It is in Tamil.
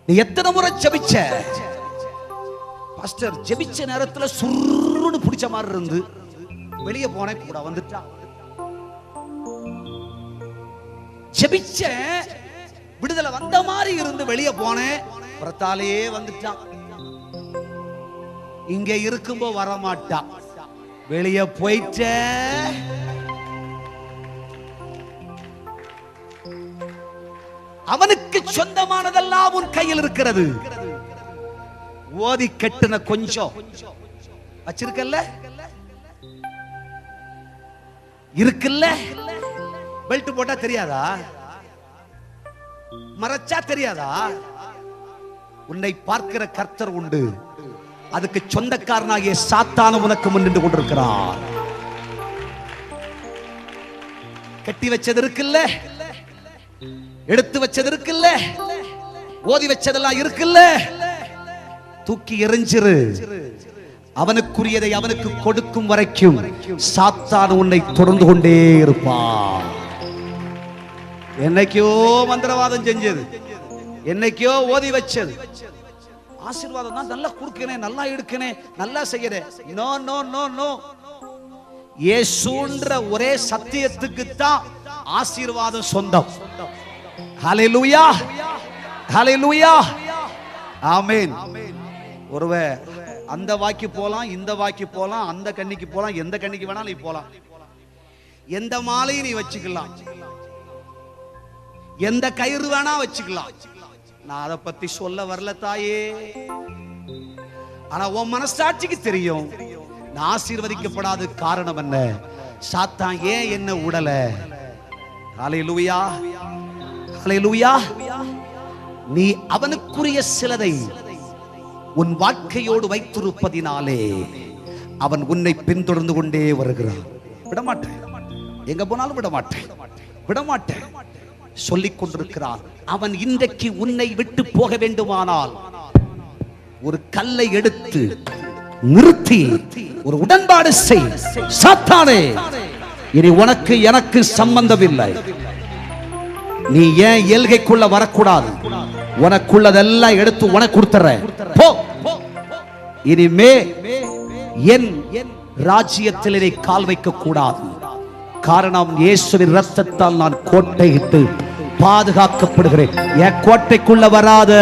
நீ எத்தனை முறை ஜெபிச்ச? பாஸ்டர் ஜெபிச்ச நேரத்துல சுருன்னு பிடிச்ச மாதிரி இருந்து வெளியே போனேன் கூட வந்துட்டா. ஜெபிச்ச விடுதலை வந்த மாதிரி இருந்து வெளியே போனேன், புறத்தாலே வந்துட்டான். இங்க இருக்கும்போ வரமாட்டா, வெளியே போயிட்ட. அவனுக்கு சொந்தமானதெல்லாம் உன் கையில் இருக்கிறது. ஓதி கட்டுன கொஞ்சம் வச்சிருக்கல்ல, இருக்குல்ல. பெல்ட் போட்டா தெரியாதா? மறைச்சா தெரியாதா? உன்னை பார்க்கிற கர்த்தர் உண்டு. அதுக்கு சொந்தக்காரனாகிய சாத்தான உனக்கு முன் நின்று கொண்டிருக்கிறார். கட்டி வச்சது இருக்குல்ல, எடுத்து வச்சது இருக்குல்ல, ஓதி வச்சதெல்லாம் இருக்குல்ல, தூக்கி எறிஞ்சிரு. அவனுக்குரியதை அவனுக்கு கொடுக்கும் வரைக்கும் சாத்தான் உன்னை தொடர்ந்து கொண்டே இருப்பான். என்னைக்கோ மந்திரவாதம் செஞ்சது, என்னைக்கோ ஓதி வச்சது, ஆசீர்வாதம் தான் நல்லா கொடுக்கிறேன், நல்லா எடுக்கிறேன், நல்லா செய்யறேன். No no no no. இயேசுன்ற ஒரே சத்தியத்துக்கு தான் ஆசீர்வாதம் சொந்தம். ஹல்லேலூயா, ஹல்லேலூயா, ஆமென். ஒருவே அந்த வாக்கி போலாம், இந்த வாக்கி போலாம், அந்த கண்ணிக்கு போலாம், எந்த கண்ணிக்கு வேணாலும் நீ போலாம். எந்த மாலையும் நீ வச்சுக்கலாம், எந்த கயிறு வேணா வச்சுக்கலாம். நான் அதை பத்தி சொல்ல வரல தாயே. ஆனா உன் மனசாட்சிக்கு தெரியும் நான் ஆசீர்வதிக்கப்படாத காரணம் என்ன, சாத்தான் ஏன் என்ன உடல. ஹல்லேலூயா, ஹல்லேலூயா. நீ அவனுக்குரிய சிலதை உன் வாழ்க்கையோடு வைத்திருப்பதினாலே அவன் உன்னை பின்தொடர்ந்து கொண்டே வருகிறான். விடமாட்டேன், எங்க போனாலும் விடமாட்டேன், விடமாட்டேன் சொல்லிக் கொண்டிருக்கிறான். அவன் இன்றைக்கு உன்னை விட்டு போக வேண்டுமானால் ஒரு கல்லை எடுத்து நிறுத்தி ஒரு உடன்பாடு செய். சாத்தானே, இனி உனக்கு எனக்கு சம்பந்தம் இல்லை. நீ ஏன் எல்கைக்குள்ள வரக்கூடாது? உனக்குள்ளதெல்லாம் எடுத்து உனக்கு கொடுத்துறேன். போ. இனிமே என் ராஜ்யத்தில் நீ கால் வைக்க கூடாது. காரணம், இயேசுவின் இரத்தத்தால் நான் கோட்டையிட்டு பாதுகாக்கப்படுகிறேன். என் கோட்டைக்குள்ள வராத